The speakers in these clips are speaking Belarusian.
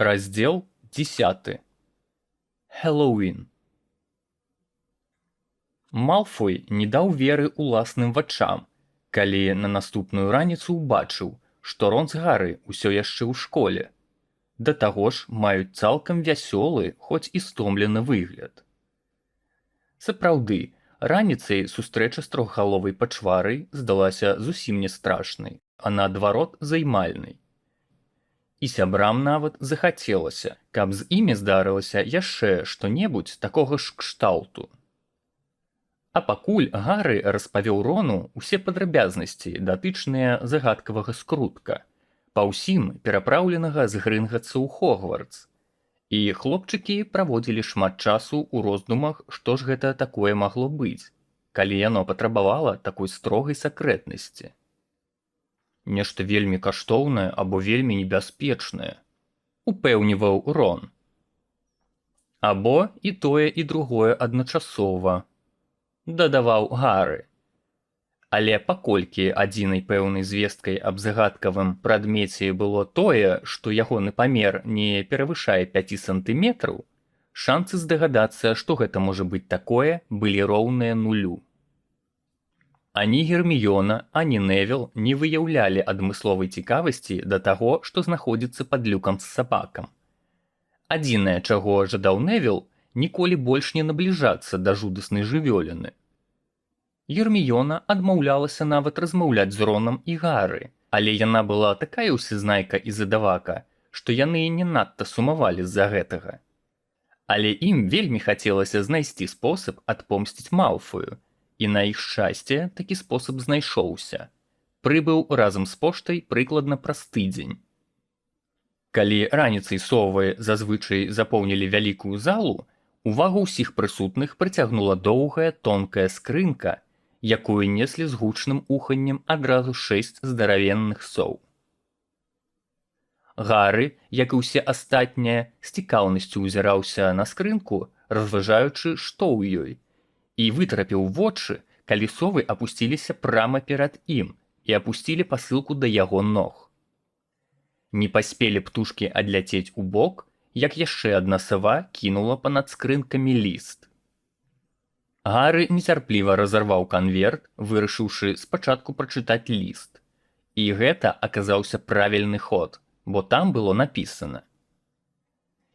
Раздел 10. Хэллоуін. Малфой не даў веры ўласным вачам, калі на наступную раніцу ўбачыў, што Рон з Гары ўсё яшчэ ў школе. Да таго ж маюць цалкам вясёлы, хоць і стомлены выгляд. Сапраўды, раніцай сустрэча з трохгаловай пачварай здалася зусім не страшнай, а наадварот займальнай. І сябрам нават захацелася, каб з імі здарылася яшчэ што-небудзь такога ж кшталту. А пакуль Гары распавёў Рону усе падрабязнасці, датычныя загадкавага скрутка, па ўсім перапраўленага з Грынгатса ў Хогвартс. І хлопчыкі праводзілі шмат часу ў роздумах, што ж гэта такое магло быць, калі яно патрабавала такой строгай сакрэтнасці. Нешта вельмі каштоўнае або вельмі небяспечнае, упэўніваў Рон. Або і тое, і другое адначасова, дадаваў Гары. Але паколькі адзінай пэўнай звесткай аб загадкавым прадмеце было тое, што ягоны памер не перавышае 5 сантыметраў, шанцы здагадацца, што гэта можа быць такое, былі роўныя нулю. Ані Герміёна, ані Невіл не выяўлялі адмысловай цікавасці да таго, што знаходзіцца пад люкам з сабакам. Адзінае, чаго жадаў Невіл, ніколі больш не набліжацца да жудаснай жывёліны. Герміёна адмаўлялася нават размаўляць з Роном і Гары, але яна была такая ўсезнайка і задавака, што яны не надта сумавалі з-за гэтага. Але ім вельмі хацелася знайсці спосаб адпомсціць Малфою, і на іх шчасце такі спосаб знайшоўся. Прыбыў разам з поштай прыкладна праз тыдзень. Калі раніцай совы зазвычай запоўнілі вялікую залу, увагу ўсіх прысутных прыцягнула доўгая тонкая скрынка, якую неслі з гучным уханнем адразу 6 здаравенных соў. Гары, як і ўсе астатнія, з цікаўнасцю ўзіраўся на скрынку, разважаючы, што ў ёй, і вытрапіў вочы, калі совы апусціліся прама перад ім і апусцілі пасылку да яго ног. Не паспелі птушкі адляцець у бок, як яшчэ адна сава кінула па-над скрынкамі ліст. Гары нецярпліва разарваў канверт, вырашыўшы спачатку прачытаць ліст. І гэта аказаўся правільны ход, бо там было напісана: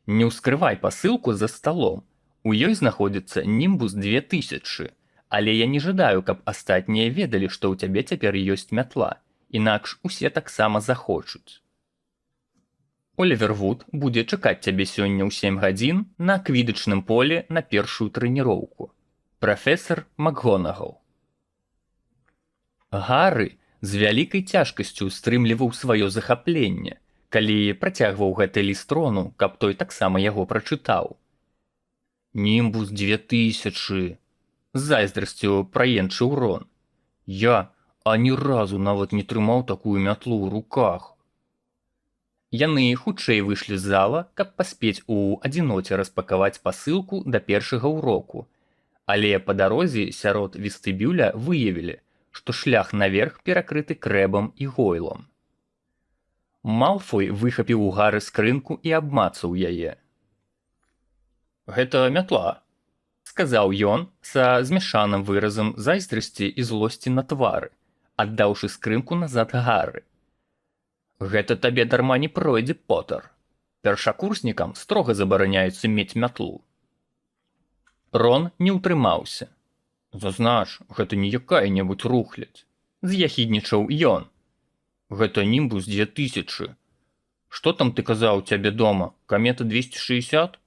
«Не ўскрывай пасылку за сталом. У ёй знаходзіцца Німбус 2000, але я не жадаю, каб астатнія ведалі, што ў цябе цяпер ёсць мятла, інакш усе таксама захочуць. Олівер Вуд будзе чакаць цябе сёння ў 7 гадзін на квідычным поле на першую трэніроўку. Прафесар МакГонагал». Гары з вялікай цяжкасцю стрымліваў сваё захапленне, калі працягваў гэты ліст Рону, каб той таксама яго прачытаў. «Німбус 2000», з зайздрасцю праенчыў Рон. «Я ані разу нават не трымаў такую мятлу ў руках». Яны хутчэй выйшлі з зала, каб паспець у адзіноце распакаваць пасылку да першага ўроку, але па дарозе сярод вестыбюля выявілі, што шлях наверх перакрыты крэбам і гойлам. Малфой выхапіў у Гары скрынку і абмацаў яе. «Гэта мятла», — сказаў ён са змяшаным выразам зайздрасці і злосці на твары, аддаўшы скрынку назад Гары. «Гэта табе дарма не пройдзе, Потар. Першакурснікам строга забараняецца мець мятлу». Рон не ўтрымаўся. «Зазнач, гэта не якая-небудзь рухлядзь», — з'яхіднічаў ён. «Гэта Німбус 2000. Што там ты казаў цябе дома, камета 260?»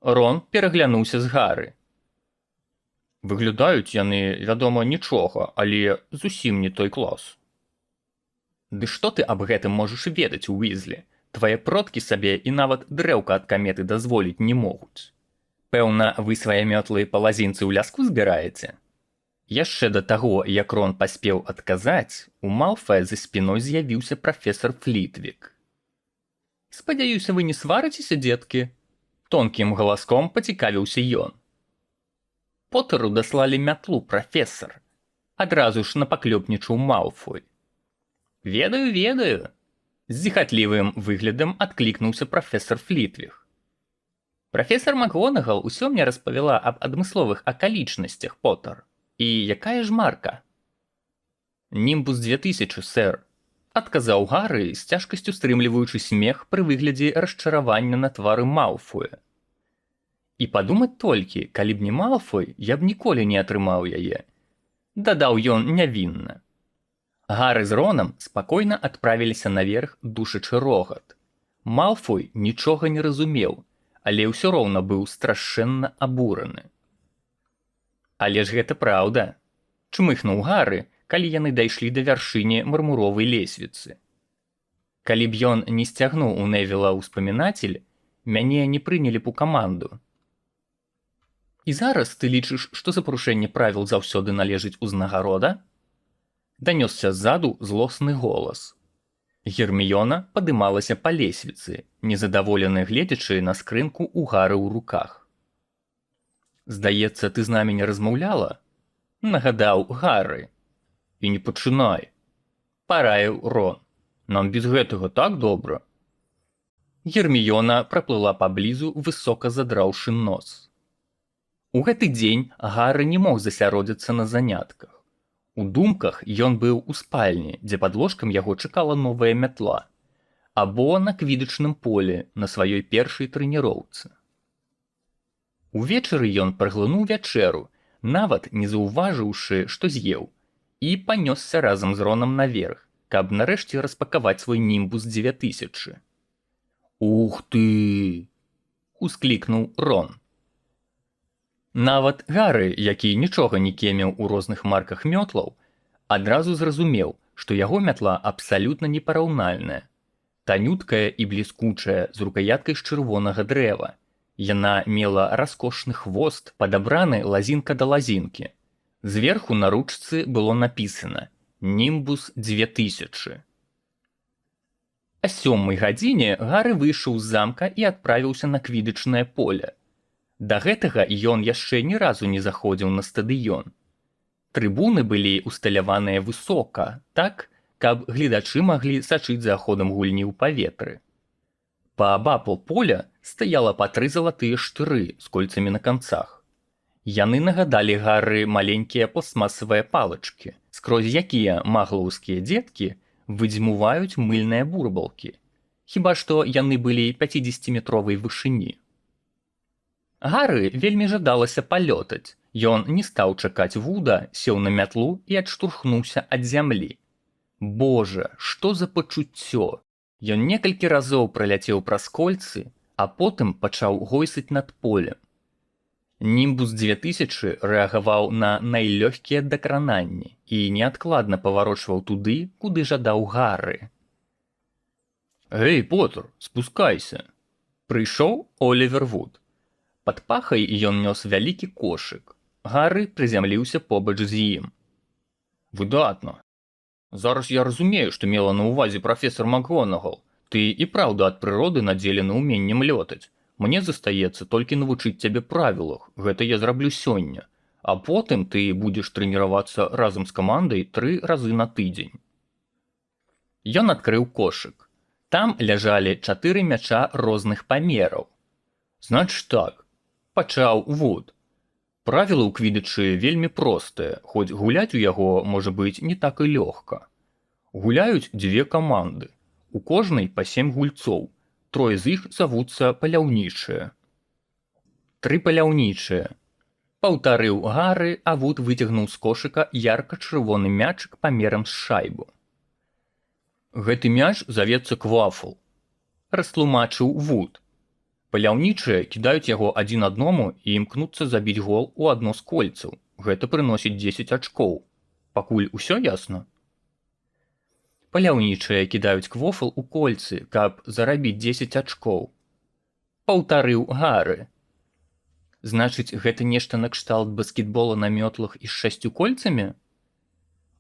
Рон пераглянуўся з Гары. «Выглядаюць яны, вядома, нічога, але зусім не той клас». «Ды што ты аб гэтым можаш ведаць, Уізлі? Твае продкі сабе і нават дрэўка ад каметы дазволіць не могуць. Пэўна, вы свае мётлы па лазінцы ў ляску збіраеце?» Яшчэ да таго, як Рон паспеў адказаць, у Малфая за спіной з'явіўся прафесар Флітвік. «Спадзяюся, вы не сварыцеся, дзеткі?» Тонкім галаском пацікавіўся ён. «Потару даслалі мятлу, прафесар», адразу ж напаклёпнічаў Малфой. «Ведаю, ведаю», З зіхатлівым выглядам адклікнуўся прафесор Флітвіг. Прафесор МакГонагал усё мне распавяла аб адмысловых акалічнасцях, Поттер. І якая ж марка? Німбус 2000, сэр, адказаў Гары, з цяжкасцю стрымліваючы смех пры выглядзе расчаравання на твары Малфоя. І падумаць толькі, калі б не Малфой, я б ніколі не атрымаў яе. Дадаў ён нявінна. Гары з Ронам спакойна адправіліся наверх, душачы рогат. Малфой нічога не разумеў, але ўсё роўна быў страшэнна абураны. Але ж гэта праўда, чмыхнуў Гары, калі яны дайшлі да вяршыні мармуровай лесвіцы. Калі б ён не сцягнуў у Невіла ўспамінацель, мяне не прынялі б у каманду. І зараз ты лічыш, што за парушэнне правіл заўсёды належыць узнагарода? Данёсся ззаду злосны голас. Герміёна падымалася па лесвіцы, незадаволеная гледзячы на скрынку ў Гары ў руках. «Здаецца, ты з намі не размаўляла?» – нагадаў Гары. «І не пачынай», – параіў Рон. «Нам без гэтага так добра». Герміёна праплыла паблізу, высока задраўшы нос. У гэты дзень Гары не мог засяродзіцца на занятках. У думках ён быў у спальні, дзе пад ложкам яго чакала новая мятла, або на квідычным полі на сваёй першай трэніроўцы. Увечары ён праглынуў вячэру, нават не заўважыўшы, што з'еў, і панёсся разам з Ронам наверх, каб нарэшце распакаваць свой німбус 2000. «Ух ты!» – усклікнуў Рон. Нават Гары, які нічога не кеміў у розных марках мётлаў, адразу зразумеў, што яго мятла абсалютна непараўнальная. Танюткая і бліскучая, з рукаяткай з чырвонага дрэва. Яна мела раскошны хвост, падабраны лазінка да лазінкі. Зверху на ручцы было напісана «Німбус 2000». О 7 гадзіне Гары выйшаў з замка і адправіўся на квідычнае поле. Да гэтага ён яшчэ ні разу не заходзіў на стадыён. Трыбуны былі усталяваныя высока, так, каб гледачы маглі сачыць за ходам гульні ў паветры. Паабапал поля стаяла па 3 залатыя штыры з кольцамі на канцах. Яны нагадалі Гары маленькія пластмасавыя палачкі, скрозь якія маглоўскія дзеткі выдзьмуваюць мыльныя бурбалкі. Хіба што яны былі 50-метровай вышыні. Гары вельмі жадалася палётаць. Ён не стаў чакаць Вуда, сеў на мятлу і адштурхнуўся ад зямлі. Божа, што за пачуццё! Ён некалькі разоў праляцеў праз кольцы, а потым пачаў гойсаць над полем. Німбус 2000 рэагаваў на найлёгкія дакрананні і неадкладна паварочваў туды, куды жадаў Гары. «Гэй, Поттер, спускайся!» Прыйшоў Олівер Вуд. Пад пахай ён нёс вялікі кошык. Гары прызямліўся побач з ім. «Выдатна. Зараз я разумею, што мела на ўвазе прафесор МакГонагал. Ты і праўда ад прыроды надзелены ўменнем лётаць. Мне застаецца толькі навучыць цябе правілах. Гэта я зраблю сёння. А потым ты будзеш трэніравацца разам з камандай 3 разы на тыдзень». Ён адкрыў кошык. Там ляжалі 4 мяча розных памераў. «Значыць так», – пачаў Вуд. «Правілы ў квідычы вельмі простыя, хоць гуляць у яго можа быць не так і лёгка. Гуляюць 2 каманды. У кожнай па 7 гульцоў. 3 з іх завуцца паляўнічыя». «3 паляўнічыя», – паўтарыў Гары, а Вуд выцягнуў з кошыка ярка-чырвоны мячык памерам з шайбу. «Гэты мяч завецца квафл», – растлумачыў Вуд. «Паляўнічыя кідаюць яго адзін аднаму і імкнуцца забіць гол у адно з кольцаў. Гэта прыносіць 10 ачкоў. Пакуль усё ясна?» «Паляўнічыя кідаюць квофл у кольцы, каб зарабіць 10 ачкоў», – паўтарыў Гары. «Значыць, гэта нешта накшталт баскетбола на мётлах і з 6 кольцамі?»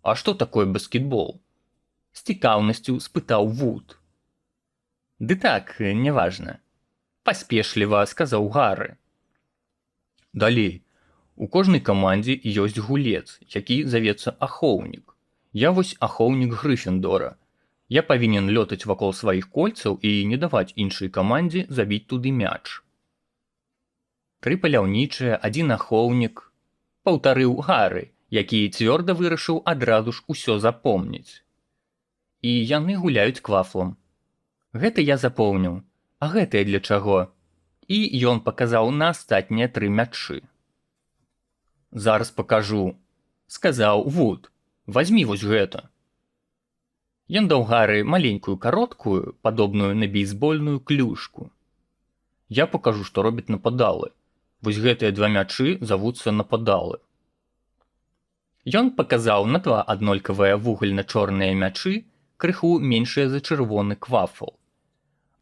«А што такое баскетбол?» – з цікаўнасцю спытаў Вуд. «Ды так, няважна», – паспешліва сказаў Гары. «Далей. У кожнай камандзе ёсць гулец, які завецца ахоўнік. Я вось ахоўнік Грыфіндора. Я павінен лётаць вакол сваіх кольцаў і не даваць іншай камандзе забіць туды мяч. 3 паляўнічыя, 1 ахоўнік, паўтарыў Гары, які цвёрда вырашыў адразу ж усё запомніць. І яны гуляюць квафлам. Гэта я запомніў, а гэтае для чаго? І ён паказаў на астатнія 3 мячы. Зараз пакажу, сказаў Вуд. Вазьмі вось гэта. Ён даў Гары маленькую кароткую, падобную на бейсбольную клюшку. Я пакажу, што робяць нападалы. Вось гэтыя 2 мячы завуцца нападалы. Ён паказаў на 2 аднолькавыя вугальна-чорныя мячы, крыху меншыя за чырвоны квафл.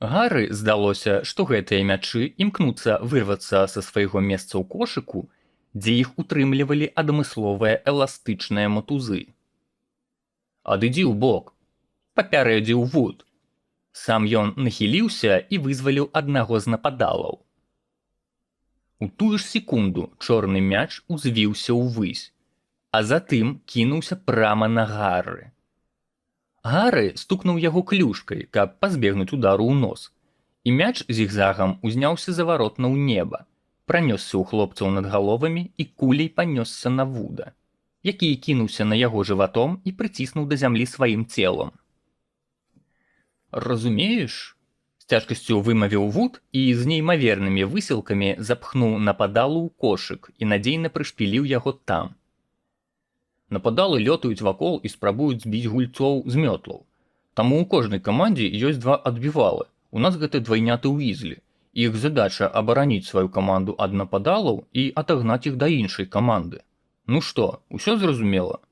Гары здалося, што гэтыя мячы імкнуцца вырвацца са свайго месца ў кошыку, дзе іх утрымлівалі адмысловыя эластычныя матузы. «Адыдзі ў бок», папярэдзіў Вуд. Сам ён нахіліўся і вызваліў аднаго з нападалаў. У тую ж секунду чорны мяч узвіўся ўвысь, а затым кінуўся прама на Гары. Гары стукнуў яго клюшкай, каб пазбегнуць удару ў нос, і мяч зігзагам узняўся заваротна ў неба, пранёсся ў хлопцаў над галовамі і куляй панёсся на Вуда, які кінуўся на яго жыватом і прыціснуў да зямлі сваім целам. «Разумееш?» – з цяжкасцю вымавіў Вуд і з неймавернымі высілкамі запхнуў нападалу ў кошык і надзейна прышпіліў яго там. Нападалы лётаюць вакол і спрабуюць збіць гульцоў з мётлаў. Таму ў кожнай камандзе ёсць 2 адбівалы. У нас гэта двайняты Уізлі. Іх задача абараніць сваю каманду ад нападалаў і атагнаць іх да іншай каманды. Ну што, усё зразумела?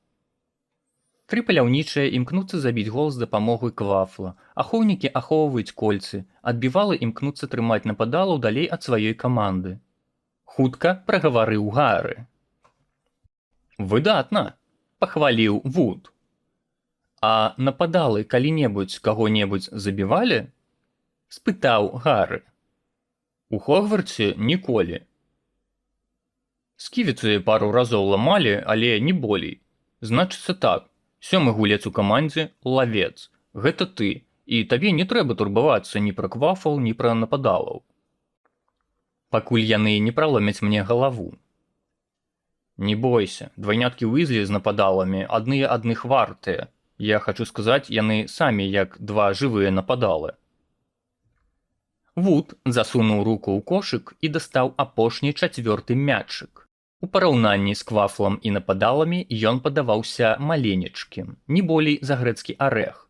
3 паляўнічыя імкнуцца забіць гол з дапамогай квафла, ахоўнікі ахоўваюць кольцы, адбівалы імкнуцца трымаць нападалаў далей ад сваёй каманды. Хутка прагаварыў Гары. «Выдатна!» – пахваліў Вуд. «А нападалы калі-небудзь каго-небудзь забівалі?» – спытаў Гары. «У Хогвартсе ніколі. Сківіцы пару разоў ламалі, але не болей. Значыцца так, 7-ы гулец у камандзе – лавец. Гэта ты, і табе не трэба турбавацца ні пра квафл, ні пра нападалаў. Пакуль яны не праломяць мне галаву. Не бойся, двайняткі Уізлі з нападаламі адныя адных вартыя. Я хачу сказаць, яны самі як 2 жывыя нападалы». Вуд засунуў руку ў кошык і дастаў апошні 4-ты мячык. У параўнанні з квафлам і нападаламі ён падаваўся маленечкім, не болей за грэцкі арэх.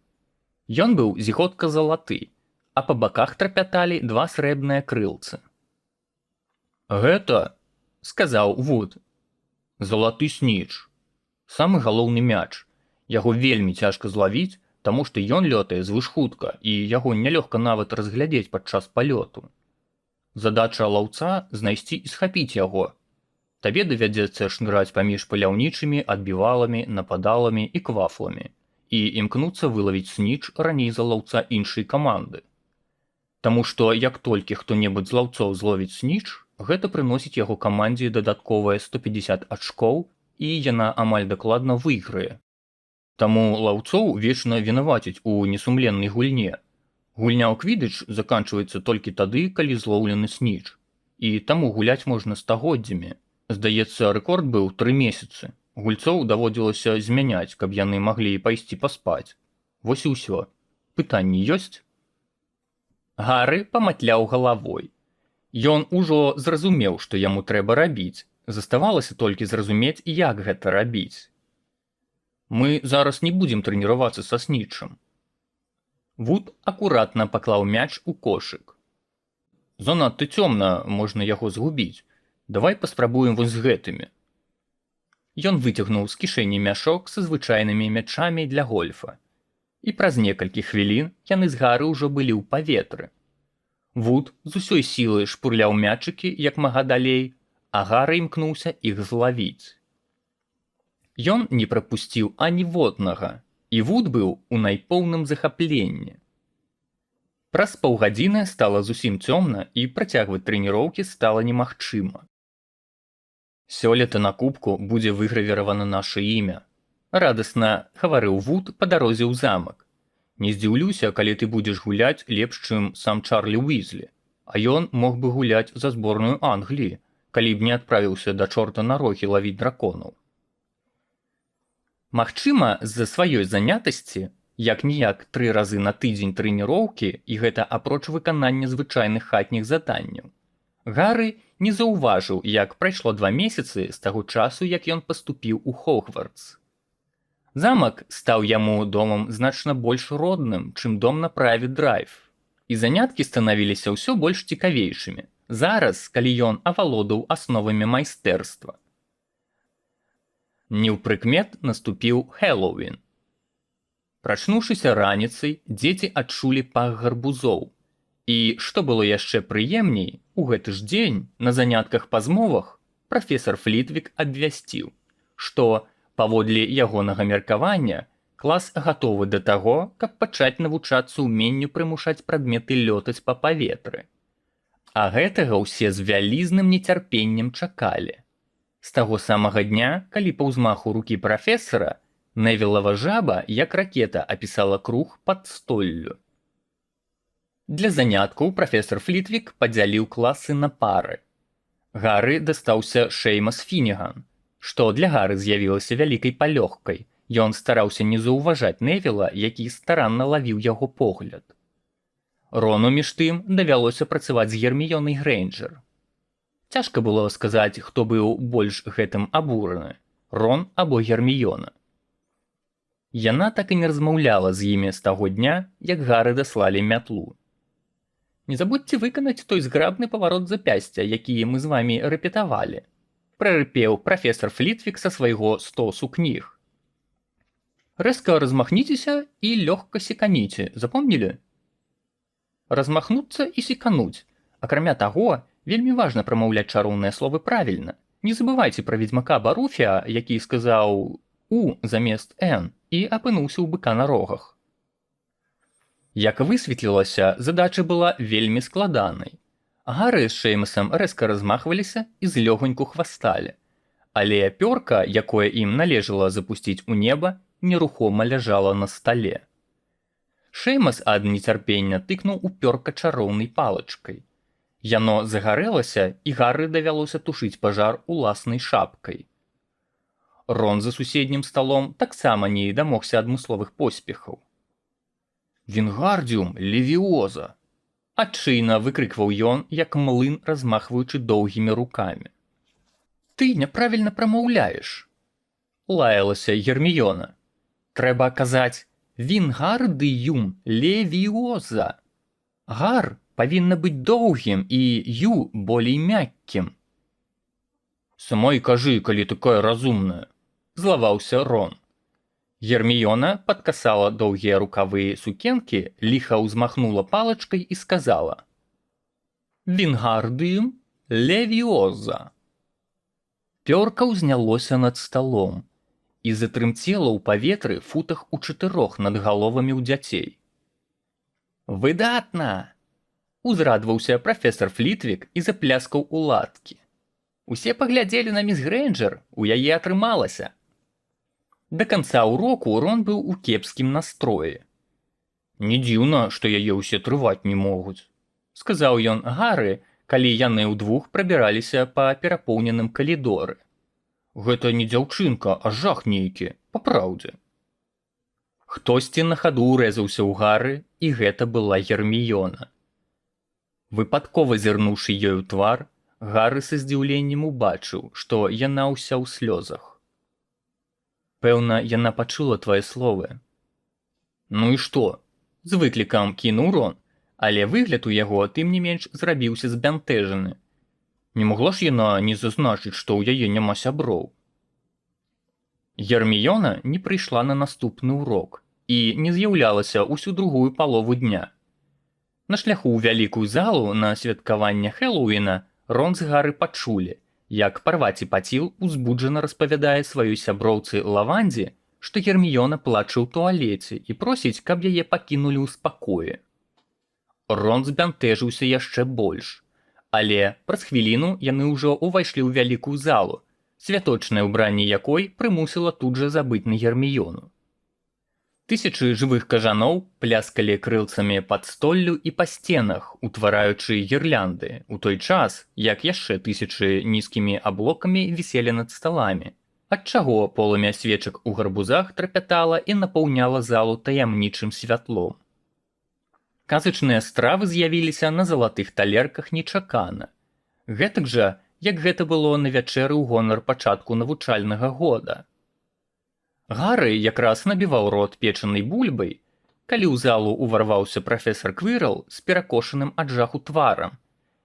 Ён быў зіготка залаты, а па баках трапяталі 2 срэбныя крылцы. «Гэта, – сказаў Вуд, – залаты сніч. Самы галоўны мяч. Яго вельмі цяжка злавіць, таму што ён лётае звышхутка, і яго нялёгка нават разглядзець падчас палёту. Задача лаўца – знайсці і схапіць яго. Табе давядзецца шныраць паміж паляўнічымі, адбіваламі, нападаламі і квафламі і імкнуцца вылавіць сніч раней за лаўца іншай каманды. Таму што як толькі хто-небудзь з лаўцоў зловіць сніч, гэта прыносіць яго камандзе дадатковыя 150 ачкоў, і яна амаль дакладна выйграе. Таму лаўцоў вечна вінаваціць у несумленнай гульне. Гульня ў квідыч заканчваецца толькі тады, калі злоўлены сніч. І таму гуляць можна стагоддзямі. Здаецца, рэкорд быў 3 месяцы. Гульцоў даводзілася змяняць, каб яны маглі пайсці паспаць. Вось і ўсё. Пытанні ёсць? Гары паматляў галавой. Ён ужо зразумеў, што яму трэба рабіць. Заставалася толькі зразумець, як гэта рабіць. «Мы зараз не будзем трэніравацца са снічым». Вуд акуратна паклаў мяч у кошык. «Занадта цёмна, можна яго згубіць. Давай паспрабуем вось з гэтымі». Ён выцягнуў з кішэні мяшок са звычайнымі мячамі для гольфа. І праз некалькі хвілін яны з Гары ўжо былі ў паветры. Вуд з усёй сілы шпурляў мячыкі як мага далей, а Гары імкнуўся іх злавіць. Ён не прапусціў аніводнага, і Вуд быў у найпоўным захапленні. Праз паўгадзіны стала зусім цёмна, і працягваць трэніроўкі стала немагчыма. «Сёлета на кубку будзе выгравіравана наша імя», – радасна гаварыў Вуд па дарозе ў замак. Не здзіўлюся, калі ты будзеш гуляць лепш, чым сам Чарлі Уізлі, а ён мог бы гуляць за зборную Англіі, калі б не адправіўся да чорта на рогі лавіць драконаў. Магчыма, з-за сваёй занятасці, як-ніяк 3 разы на тыдзень трэніроўкі, і гэта апроч выканання звычайных хатніх заданняў, Гары не заўважыў, як прайшло 2 месяцы з таго часу, як ён паступіў у Хогвартс. Замак стаў яму домам значна больш родным, чым дом на Прайвет-драйв, і заняткі станавіліся ўсё больш цікавейшымі, зараз, калі ён авалодаў асновамі майстэрства. Неўпрыкмет наступіў Хэллоуін. Прачнуўшыся раніцай, дзеці адчулі пах гарбузоў. І, што было яшчэ прыемней, у гэты ж дзень на занятках па змовах прафесар Флітвік абвясціў, што, паводле ягонага меркавання, клас гатовы да таго, каб пачаць навучацца ўменню прымушаць прадметы лётаць па паветры. А гэтага ўсе з вялізным нецярпеннем чакалі. З таго самага дня, калі па ўзмаху рукі прафесара, Невілава жаба, як ракета, апісала круг пад столлю. Для заняткаў прафесар Флітвік падзяліў класы на пары. Гары дастаўся Шеймас Фініган, што для Гары з'явілася вялікай палёгкай. Ён стараўся не заўважаць Невіла, які старанна лавіў яго погляд. Рону між тым давялося працаваць з Герміёнай Грэйнджер. Цяжка было сказаць, хто быў больш гэтым абураны – Рон або Герміёна. Яна так і не размаўляла з імі з таго дня, як Гары даслалі мятлу. «Не забудзьце выканаць той зграбны паварот запясця, які мы з вамі рэпетавалі», прарыпеў прафесар Флітвік са свайго стосу кніг. «Рэзка размахніцеся і лёгка секаніце, запомнілі?» Размахнуцца і секануць. Акрамя таго, вельмі важна прамаўляць чароўныя словы правільна. Не забывайце пра ведзьмака Баруфія, які сказаў «у» замест «н» і апынуўся ў быка на рогах. Як высветлілася, задача была вельмі складанай. Гары з Шеймасам рэзка размахваліся і злёгоньку хвасталі. Але пёрка, якое ім належала запусціць у неба, нерухома ляжала на стале. Шеймас ад нецярпення тыкнуў у пёрка чароўнай палачкай. Яно загарэлася, і Гары давялося тушыць пажар уласнай шапкай. Рон за суседнім сталом таксама не дамогся адмысловых поспехаў. «Вінгардіум левіоза!» адчыйна выкрыкваў ён, як млын, размахваючы доўгімі рукамі. «Ты няправільна прамаўляеш!» лаялася Герміёна. «Трэба казаць «Вінгардіум левіоза!» «Гар» павінна быць доўгім і «ю» болей мяккім. «Самой кажы, калі такая разумная!» злаваўся Рон. Герміёна падкасала доўгія рукавы сукенкі, ліха ўзмахнула палачкай і сказала «Вінгардіум левіоза». Пёрка ўзнялося над сталом і затрымцела ў паветры футах у 4 над галовамі ў дзяцей. «Выдатна!» узрадваўся прафесар Флітвік і запляскаў у ладкі. «Усе паглядзелі на міс Грэйнджер, у яе атрымалася». Да канца ўроку Рон быў у кепскім настроі. «Не дзіўна, што яе ўсе трываць не могуць», сказаў ён Гары, калі яны ўдвух прабіраліся па перапоўненым калідоры. «Гэта не дзяўчынка, а жах нейкі, па праўдзе». Хтосьці на хаду ўрэзаўся ў Гары, і гэта была Герміёна. Выпадкова зірнуўшы ёй у твар, Гары са здзіўленнем убачыў, што яна ўся ў слёзах. «Пэўна, яна пачула твае словы». «Ну і што?» – з выклікам кінуў Рон, але выгляд у яго тым не менш зрабіўся збянтэжаны. Не магла ж яна не зазначыць, што ў яе няма сяброў. Герміёна не прыйшла на наступны ўрок і не з'яўлялася ўсю другую палову дня. На шляху ў вялікую залу на святкаванне Хэллоуіна Рон з Гары пачулі, як Парваці Паціл узбуджана распавядае сваёй сяброўцы Лавандзе, што Герміёна плача ў туалеце і просіць, каб яе пакінулі ў спакоі. Рон збянтэжыўся яшчэ больш, але праз хвіліну яны ўжо ўвайшлі ў вялікую залу, святочнае ўбранне якой прымусіла тут жа забыць на Герміёну. Тысячы жывых кажаноў пляскалі крылцамі пад столлю і па сценах, утвараючы гірлянды, у той час, як яшчэ тысячы нізкімі аблокамі віселі над сталамі, адчаго полымя свечак у гарбузах трапятала і напаўняла залу таямнічым святлом. Казачныя стравы з'явіліся на залатых талерках нечакана. Гэтак жа, як гэта было на вячэры ў гонар пачатку навучальнага года. Гары якраз набіваў рот печанай бульбай, калі ў залу ўварваўся прафесар Квірл з перакошаным ад жаху тварам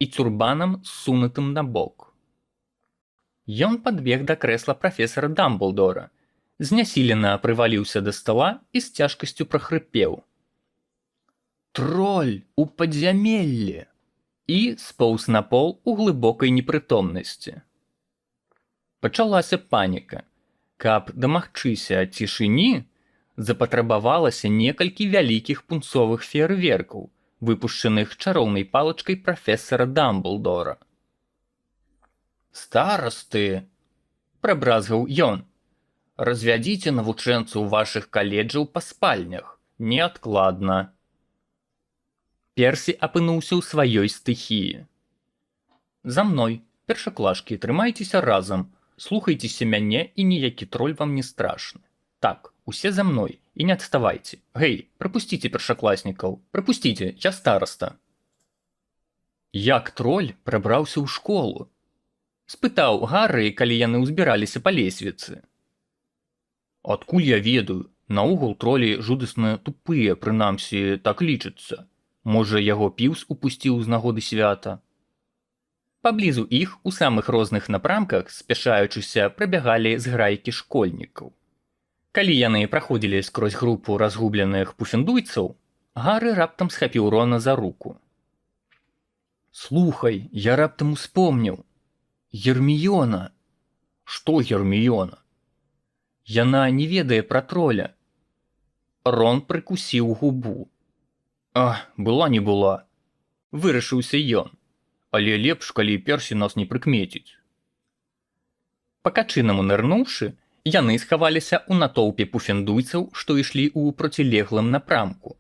і цюрбанам ссунутым на бок. Ён падбег да крэсла прафесара Дамблдора, знясілена прываліўся да стала і з цяжкасцю прахрыпеў: «Троль у падзямеллі!» і споўз на пол у глыбокай непрытомнасці. Пачалася паніка. Каб дамагчыся цішыні, запатрабавалася некалькі вялікіх пунцовых феерверкаў, выпушчаных чароўнай палачкай прафесара Дамблдора. «Старасты!» – прабразгаў ён. «Развядзіце навучэнцаў вашых каледжаў па спальнях, неадкладна!» Персі апынуўся ў сваёй стыхіі. «За мной, першаклашкі, трымайцеся разам, слухайцеся мяне, і ніякі троль вам не страшны. Так, усе за мной, і не адставайце. Гэй, прапусціце першакласнікаў, прапусціце, я стараста». «Як троль прабраўся ў школу?» – спытаў Гарры, калі яны ўзбіраліся па лесвіцы. «Адкуль я ведаю? Наогул тролі жудасна тупыя, прынамсі, так лічыцца. Можа, яго піўс упусціў з нагоды свята». Паблізу іх у самых розных напрамках, спяшаючыся, прабягалі зграйкі школьнікаў. Калі яны праходзілі скрозь групу разгубленых пуфендуйцаў, Гары раптам схапіў Рона за руку. «Слухай, я раптам успомніў. Герміёна!» «Што Герміёна?» «Яна не ведае пра троля». Рон прыкусіў губу. Была не была. Вырашыўся ён. Але лепш, калі Персі нас не прыкмеціць. Па-качынаму нырнуўшы, яны схаваліся ў натоўпе пуфендуйцаў, што ішлі ў процілеглым напрамку.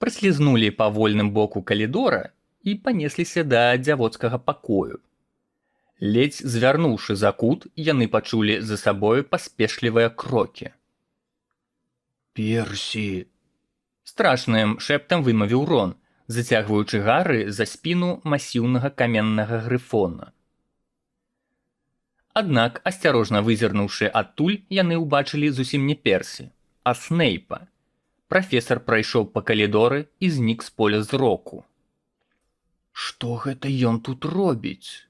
Прыслізнулі па вольным боку калідора і панесліся да дзявоцкага пакою. Ледзь звярнуўшы за кут, яны пачулі за сабою паспешлівыя крокі. «Персі!» – страшным шэптам вымавіў Рон, зацягваючы Гары за спіну масіўнага каменнага грыфона. Аднак, асцярожна вызірнуўшы адтуль, яны ўбачылі зусім не Персі, а Снейпа. Прафесар прайшоў па калідоры і знік з поля зроку. «Што гэта ён тут робіць?»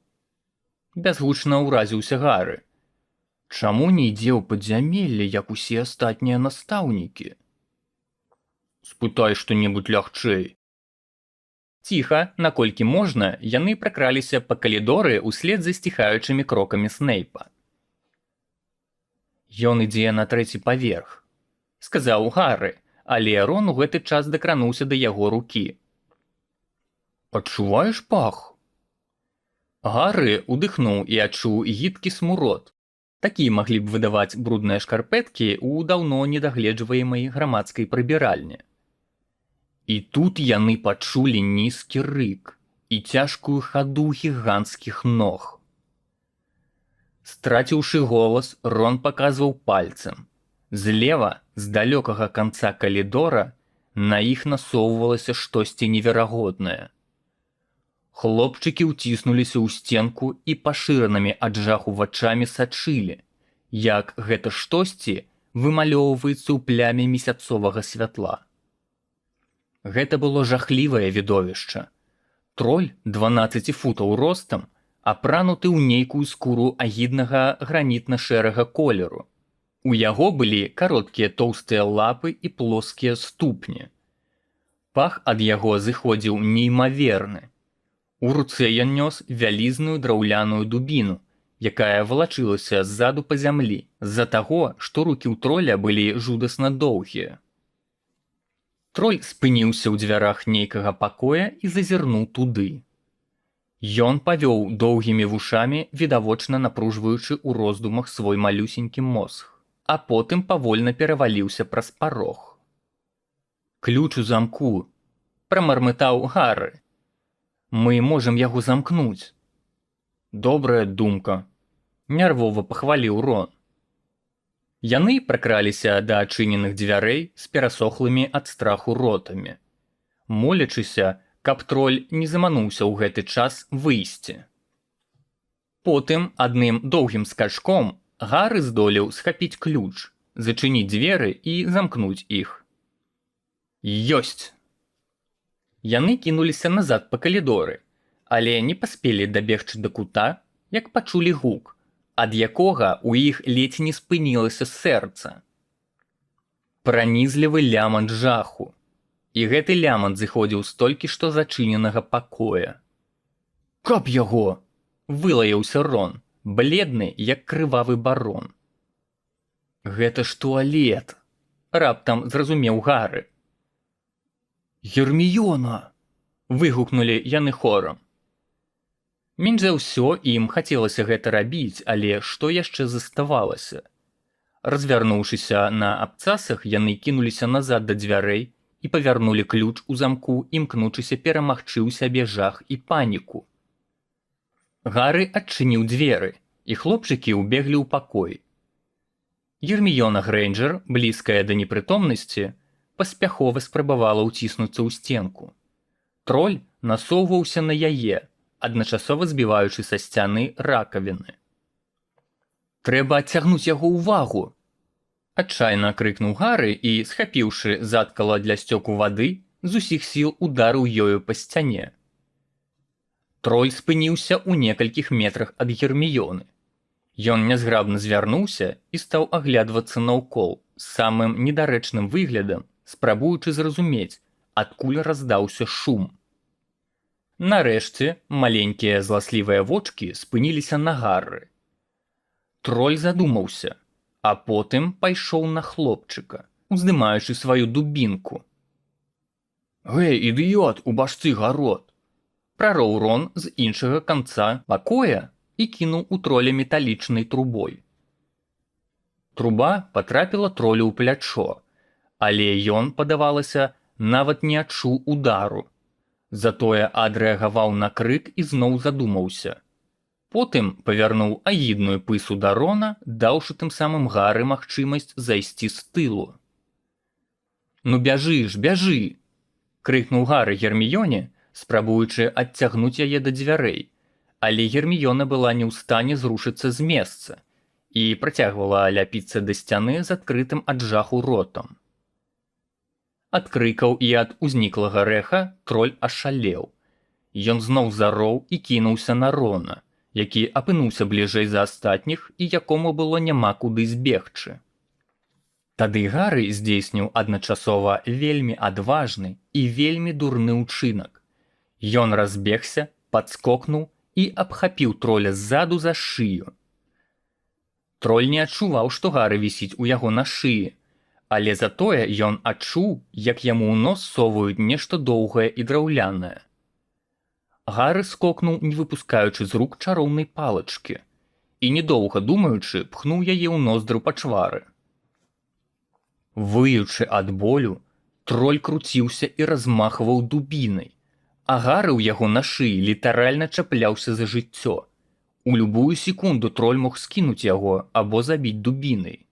– бязгучна ўразіўся Гары. «Чаму не ідзе ў падзямелле, як усе астатнія настаўнікі?» «Спытай што-небудзь лягчэй». Ціха, наколькі можна, яны пракраліся па калідоры ўслед за сціхаючымі крокамі Снейпа. «Ён ідзе на 3-й паверх», – сказаў Гары, але Рон у гэты час дакрануўся да яго рукі. «Адчуваеш пах?» Гары удыхнуў і адчуў гідкі смурод. Такі маглі б выдаваць брудныя шкарпэткі ў даўно недагледжваемай грамадскай прыбіральні. І тут яны пачулі нізкі рык і цяжкую хаду гіганцкіх ног. Страціўшы голас, Рон паказваў пальцам. Злева, з далёкага канца калідора, на іх насоўвалася штосьці неверагоднае. Хлопчыкі ўціснуліся ў сценку і пашыранымі ад жаху вачамі сачылі, як гэта штосьці вымалёўваецца ў пляме месяцовага святла. Гэта было жахлівае відовішча. Троль 12 футаў ростам, апрануты ў нейкую скуру агіднага гранітна-шэрага колеру. У яго былі кароткія тоўстыя лапы і плоскія ступні. Пах ад яго зыходзіў неймаверны. У руцэ ён нёс вялізную драўляную дубіну, якая валачылася ззаду па зямлі, з-за таго, што рукі ў троля былі жудасна доўгія. Троль спыніўся ў дзвярах нейкага пакоя і зазірнуў туды. Ён павёў доўгімі вушамі, відавочна напружваючы ў роздумах свой малюсенькі мозг, а потым павольна пераваліўся праз парог. Ключ у замку, прамармытаў Гары. Мы можам яго замкнуць. Добрая думка, нервова пахваліў Рон. Яны пракраліся да адчыненых дзвярэй з перасохлымі ад страху ротамі, молячыся, каб троль не замануўся ў гэты час выйсці. Потым адным доўгім скачком Гары здолеў схапіць ключ, зачыніць дзверы і замкнуць іх. Ёсць! Яны кінуліся назад па калідоры, але не паспелі дабегчы да кута, як пачулі гук, ад якога ў іх ледзь не спынілася сэрца. Пранізлівы лямант жаху, і гэты лямант зыходзіў з толькі што зачыненага пакоя. «Каб яго!» – вылаяўся Рон, бледны, як крывавы барон. «Гэта ж туалет!» – раптам зразумеў Гары. «Герміёна!» – выгукнулі яны хорам. Менш за ўсё ім хацелася гэта рабіць, але што яшчэ заставалася? Развярнуўшыся на абцасах, яны кінуліся назад да дзвярэй і павярнулі ключ у замку, імкнучыся перамагчы ў сябе жах і паніку. Гары адчыніў дзверы, і хлопчыкі ўбеглі ў пакой. Герміёна Грэйнджер, блізкая да непрытомнасці, паспяхова спрабавала ўціснуцца ў сценку. Троль насоўваўся на яе, адначасова збіваючы са сцяны ракавіны. «Трэба адцягнуць яго ўвагу!» – адчайна крыкнуў Гары і, схапіўшы заткала для сцёку вады, з усіх сіл ударыў ёю па сцяне. Троль спыніўся ў некалькіх метрах ад Герміёны. Ён нязграбна звярнуўся і стаў аглядвацца наўкол з самым недарэчным выглядам, спрабуючы зразумець, адкуль раздаўся шум. Нарэшце маленькія зласлівыя вочкі спыніліся на Гары. Троль задумаўся, а потым пайшоў на хлопчыка, уздымаючы сваю дубінку. «Гэй, ідыёт, у башцы гарот!» – прароў Рон з іншага канца пакоя і кінуў у троля металічнай трубой. Труба патрапіла тролю ў плячо, але ён, падавалася, нават не адчуў удару. Затое адрэагаваў на крык і зноў задумаўся. Потым павярнуў агідную пысу да Рона, даўшы тым самым Гары магчымасць зайсці з тылу. «Ну бяжы ж, бяжы!» – крыкнуў Гары Герміёне, спрабуючы адцягнуць яе да дзвярэй, але Герміёна была не ў стане зрушыцца з месца і працягвала ляпіцца да сцяны з адкрытым ад жаху ротам. Ад крыкаў і ад узніклага рэха троль ашалеў. Ён зноў зароў і кінуўся на Рона, які апынуўся бліжэй за астатніх і якому было няма куды збегчы. Тады Гары здзейсніў адначасова вельмі адважны і вельмі дурны ўчынак. Ён разбегся, падскокнуў і абхапіў троля ззаду за шыю. Троль не адчуваў, што Гары вісіць у яго на шыі, але затое ён адчуў, як яму ў нос соваюць нешта доўгае і драўлянае. Гары скокнуў, не выпускаючы з рук чароўнай палачкі, і, недоўга думаючы, пхнуў яе ў ноздру пачвары. Выючы ад болю, троль круціўся і размахваў дубінай, а Гары ў яго на шыі літаральна чапляўся за жыццё. У любую секунду троль мог скінуць яго або забіць дубінай.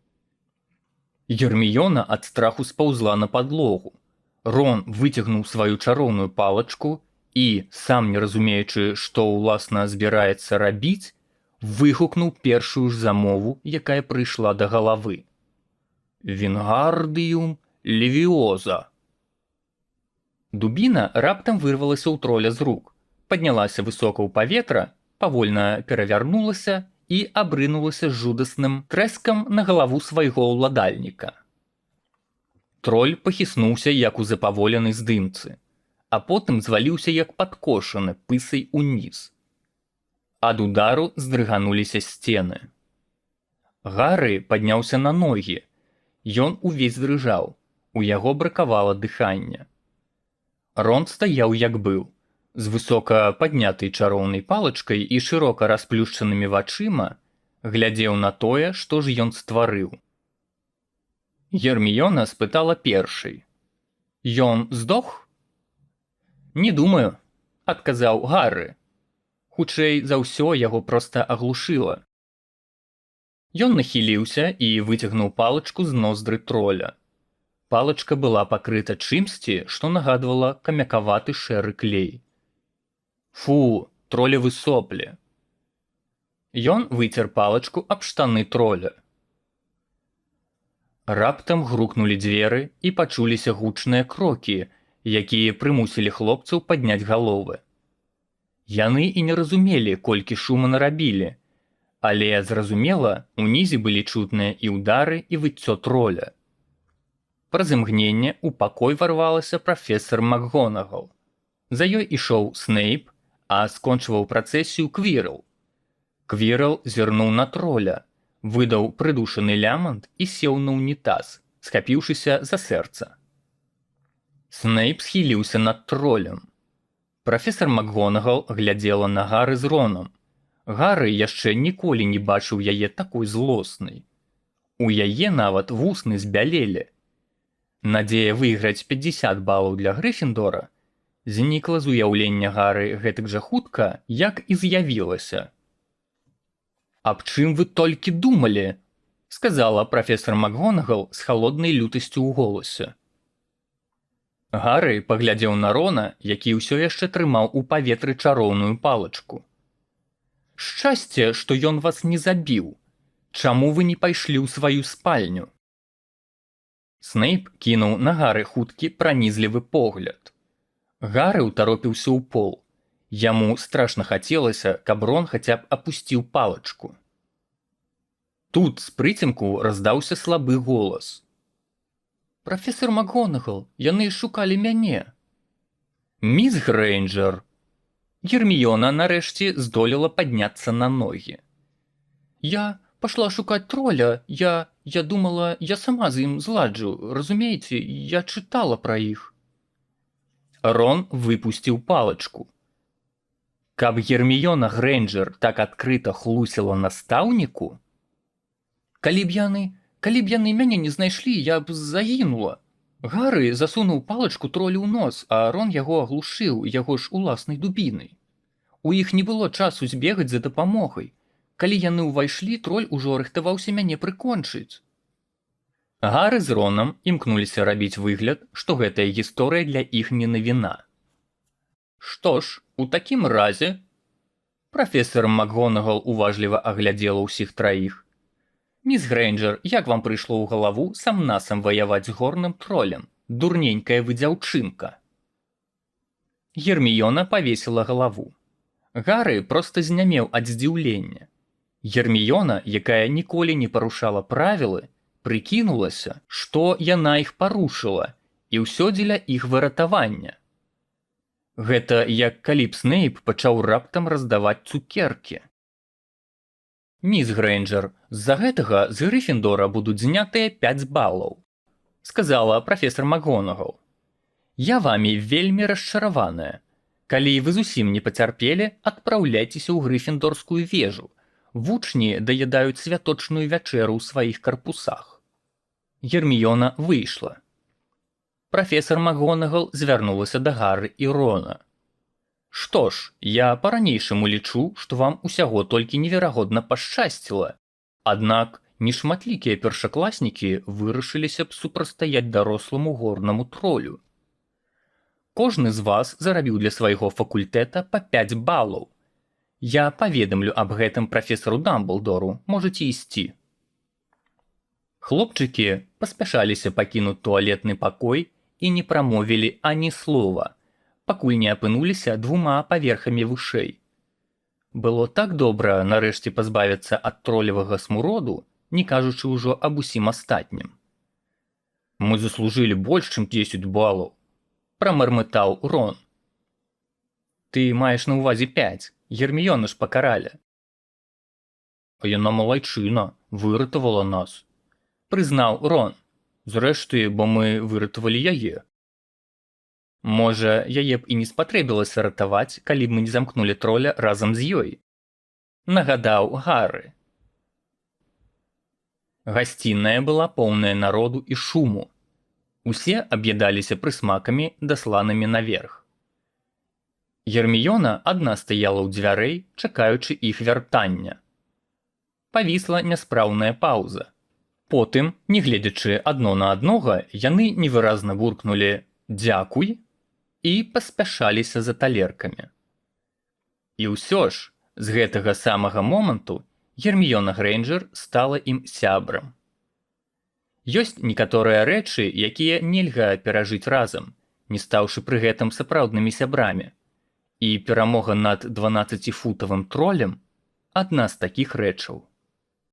Герміёна ад страху спаўзла на падлогу. Рон выцягнуў сваю чароўную палачку і, сам не разумеючы, што ўласна збіраецца рабіць, выгукнуў першую ж замову, якая прыйшла да галавы. «Вінгардыум левіоза». Дубіна раптам вырвалася ў троля з рук, паднялася высока ў паветра, павольна перавярнулася і абрынулася жудасным трэскам на галаву свайго ўладальніка. Троль пахіснуўся, як у запаволенай здымцы, а потым зваліўся, як падкошаны, пысай уніз. Ад удару здрыгануліся сцены. Гары падняўся на ногі. Ён увесь дрыжаў, у яго бракавала дыхання. Рон стаяў, як быў, з высока паднятай чароўнай палачкай і шырока расплюшчанымі вачыма, глядзеў на тое, што ж ён стварыў. Герміёна спытала першай. Ён здох? Не думаю, адказаў Гарры. Хутчэй за ўсё яго проста аглушыла. Ён нахіліўся і выцягнуў палачку з ноздры троля. Палачка была пакрыта чымсьці, што нагадвала камякаваты шэры клей. Фу, тролевы соплі. Ён выцер палачку аб штаны троля. Раптам грукнулі дзверы і пачуліся гучныя крокі, якія прымусілі хлопцаў падняць галовы. Яны і не разумелі, колькі шума нарабілі, але, зразумела, унізе былі чутныя і ўдары, і выццё троля. Праз імгненне ў пакой варвалася прафесар МакГонагал. За ёй ішоў Снейп, а скончваў працэсію Квірл. Квірл зірнуў на троля, выдаў прыдушаны лямант і сеў на ўнітаз, схапіўшыся за сэрца. Снейп схіліўся над тролем. Прафесар МакГонагал глядзела на Гарры з Ронам. Гарры яшчэ ніколі не бачыў яе такой злоснай. У яе нават вусны збялелі. Надзея выйграць 50 балаў для Грыфіндора знікла з уяўлення Гарры гэтак жа хутка, як і з'явілася. «Аб чым вы толькі думалі?» – сказала прафесар МакГонагал з халоднай лютасцю ў голасе. Гарры паглядзеў на Рона, які ўсё яшчэ трымаў у паветры чароўную палачку. «Шчасце, што ён вас не забіў. Чаму вы не пайшлі ў сваю спальню?» Снейп кінуў на Гарры хуткі пранізлівы погляд. Гарры ўтаропіўся ў пол. Яму страшна хацелася, каб Рон хаця б апусціў палачку. Тут з прыцемку раздаўся слабы голас. «Прафесар МакГонагал, яны шукалі мяне». «Міс Грэйнджер». Герміёна нарэшце здолела падняцца на ногі. «Я пашла шукаць троля, я думала, я сама з ім зладжу, разумееце, я чытала пра іх». Рон выпусціў палачку. Каб Герміёна Грэйнджер так адкрыта хлусіла настаўніку? Калі б яны мяне не знайшлі, я б загінула. Гарры засунуў палачку тролю ў нос, а Рон яго аглушыў яго ж уласнай дубінай. У іх не было часу збегаць за дапамогай. Калі яны ўвайшлі, троль ужо рыхтаваўся мяне прыкончыць. Гарры з Ронам імкнуліся рабіць выгляд, што гэтая гісторыя для іх не навіна. «Што ж, у такім разе...» Прафесар МакГонагал уважліва аглядзела ўсіх траіх. «Міс Грэйнджер, як вам прыйшло ў галаву сам-насам ваяваць з горным тролем? Дурненькая вы дзяўчынка». Герміёна павесіла галаву. Гарры проста знямеў ад здзіўлення. Герміёна, якая ніколі не парушала правілы, прыкінулася, што яна іх парушыла, і ўсё дзеля іх выратавання. Гэта як калі б Снейп пачаў раптам раздаваць цукеркі. «Міс Грэйнджер, з-за гэтага з Грыфіндора будуць знятыя 5 балаў», – сказала прафесар МакГонагал. «Я вамі вельмі расчараваная. Калі вы зусім не пацярпелі, адпраўляйцеся ў Грыфіндорскую вежу. Вучні даядаюць святочную вячэру ў сваіх карпусах». Герміёна выйшла. Прафесар МакГонагал звярнулася да Гарры і Рона. «Што ж, я па-ранейшаму лічу, што вам усяго толькі неверагодна пашчасціла. Аднак нешматлікія першакласнікі вырашыліся б супрацьстаяць даросламу горнаму тролю. Кожны з вас зарабіў для свайго факультэта па 5 балаў. Я паведамлю аб гэтым прафесару Дамблдору, можаце ісці». Хлопчыкі паспяшаліся пакінуць туалетны пакой і не прамовілі ані слова, пакуль не апынуліся 2 паверхамі вышэй. Было так добра нарэшце пазбавіцца ад тролевага смуроду, не кажучы ўжо аб усім астатнім. «Мы заслужылі больш, чым 10 балаў», – прамармытаў Рон. «Ты маеш на ўвазе 5, Герміёну ж пакаралі». «А яна малайчына, выратавала нас», – прызнаў Рон. «Зрэшты, бо мы выратавалі яе». «Можа, яе б і не спатрэбілася ратаваць, калі б мы не замкнулі троля разам з ёй», – нагадаў Гарры. Гасцінная была поўная народу і шуму. Усе аб'ядаліся прысмакамі, дасланымі наверх. Герміёна адна стаяла ў дзвярэй, чакаючы іх вяртання. Павісла няспраўная паўза. Потым, не гледзячы адно на аднога, яны невыразна буркнулі «дзякуй» і паспяшаліся за талеркамі. І ўсё ж, з гэтага самага моманту Герміёна Грэйнджер стала ім сябрам. Ёсць некаторыя рэчы, якія нельга перажыць разам, не стаўшы пры гэтым сапраўднымі сябрамі. І перамога над 12-футавым тролем – адна з такіх рэчаў.